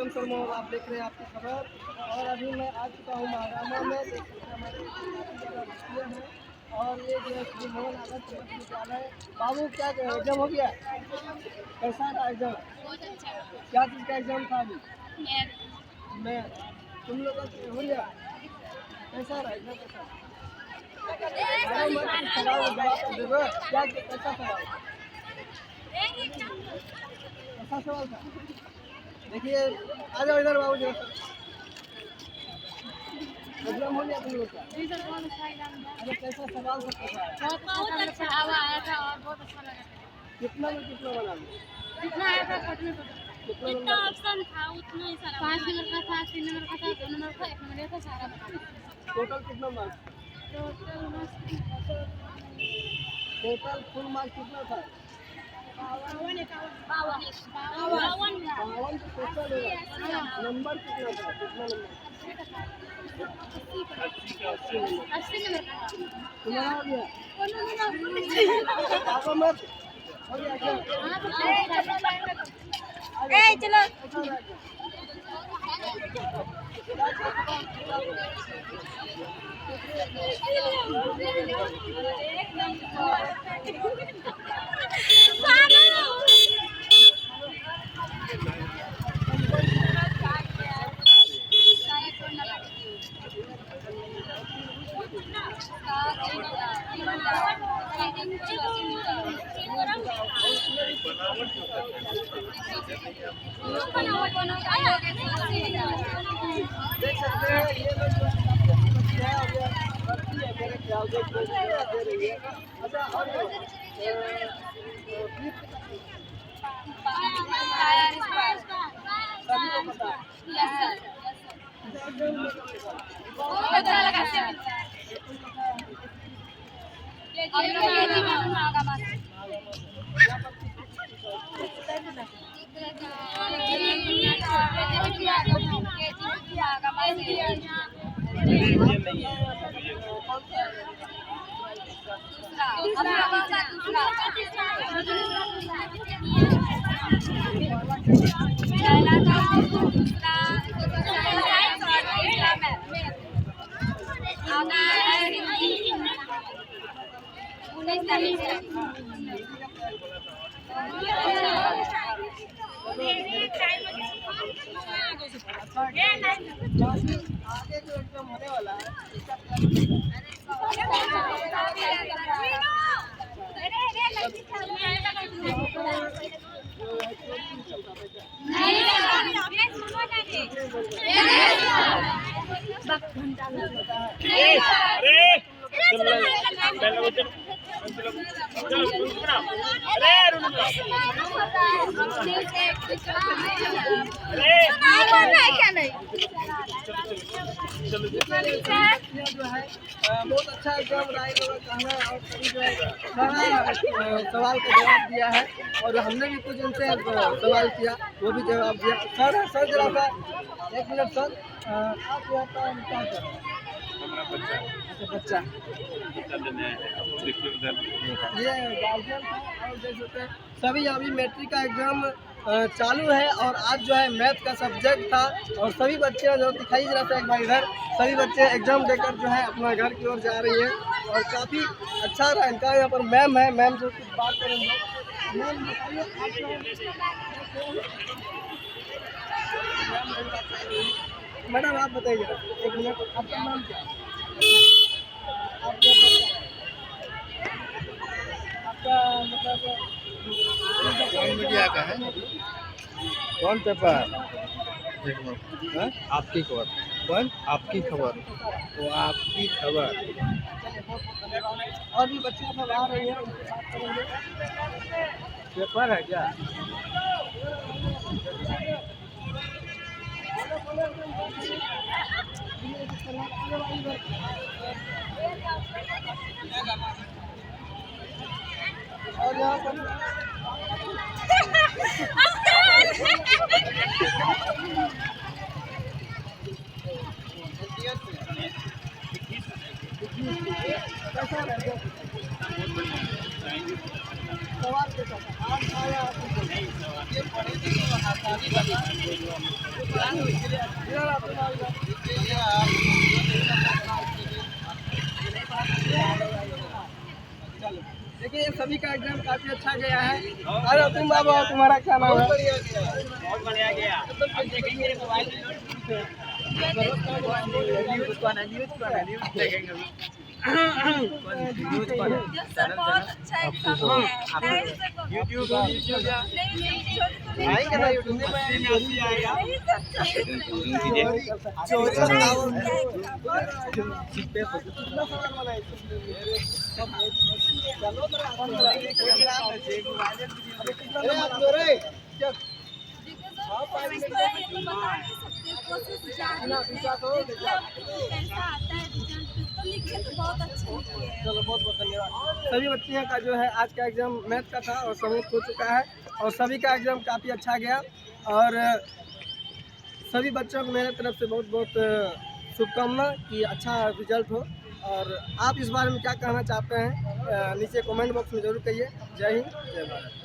Welcome Sharma और आप देख रहे हैं आपकी खबर। और अभी मैं आ चुका हूँ महागामा में, हमारे हैं और ये जो है श्री मोहन आदर्श विद्यालय। बाबू क्या एग्जाम हो गया? कैसा था एग्जाम? क्या चीज़ का एग्जाम था अभी? मैं तुम लोग का हो गया? कैसा रहा एग्जाम? क्या कैसा सवाल? कैसा सवाल था? देखिए आ जाओ इधर बाबू जी। एग्जाम हो गया तुम लोग का? अरे कैसा सवाल सब कैसा? बहुत अच्छा हवा आया था और बहुत अच्छा लगा था। कितना में कितना बना? जितना आया था कितना ऑप्शन था उतना ही सारा। 5 नंबर का था, 3 नंबर का था, 2 नंबर का, 1 नंबर का सारा बना। टोटल कितना मार्क्स? टोटल फुल मार्क्स कितना था? 52 नंबर कितना था? कितना नंबर? 80 नंबर का। तुम्हारा हो गया? आपको मत हो गया क्या? चलो देख सकते हैं ये लोग मेरे ख्याल से दे रही है। अच्छा और सभी को पता है? बहुत अच्छा लगा सर। आगे जो एग्जाम होने वाला है इसका जो है बहुत अच्छा एग्जाम रहा है कहना है। और सभी जो है सारा सवाल का जवाब दिया है और हमने भी कुछ उनसे सवाल किया, वो भी जवाब दिया। सर जरा सा 1 मिनट सर, आप यहाँ पर क्या कर रहे हैं? अच्छा बच्चा ये गार्जियन था। और देख सकते हैं सभी अभी मैट्रिक का एग्जाम चालू है और आज जो है मैथ का सब्जेक्ट था और सभी बच्चे जो दिखाई जरा सा एक बार इधर, सभी बच्चे एग्जाम देकर जो है अपना घर की ओर जा रही हैं और काफ़ी अच्छा रहा इनका। यहाँ पर मैम है, मैम से कुछ बात करेंगे। मैम बताइए मैडम आप बताइए 1 मिनट, आपका नाम क्या है? आपका मतलब कौन मीडिया का है? कौन पेपर? आपकी खबर। कौन? आपकी खबर। वो आपकी खबर। और भी बच्चे सब आ रहे हैं, उनसे बात करेंगे। पेपर है क्या? और यहाँ पर सवाल के साथ आज आया देखिए ये सभी का एग्जाम काफी अच्छा गया है। अरे तुम बाबू तुम्हारा क्या नाम है? बहुत बढ़िया गया। अब देखेंगे ये मोबाइल न्यूज़ कौन है न्यूज़ देखेंगे अभी। न्यूज़ कौन है बहुत अच्छा एग्जाम है। यूट्यूब आएंगे ना यूट्यूब में बहुत अच्छे लिखे हैं। चलो बहुत बहुत धन्यवाद। सभी बच्चियों का जो है आज का एग्जाम मैथ का था और समाप्त हो चुका है और सभी का एग्जाम काफ़ी अच्छा गया और सभी बच्चों को मेरे तरफ से बहुत बहुत शुभकामना कि अच्छा रिजल्ट हो। और आप इस बारे में क्या कहना चाहते हैं नीचे कमेंट बॉक्स में ज़रूर कहिए। जय हिंद जय भारत।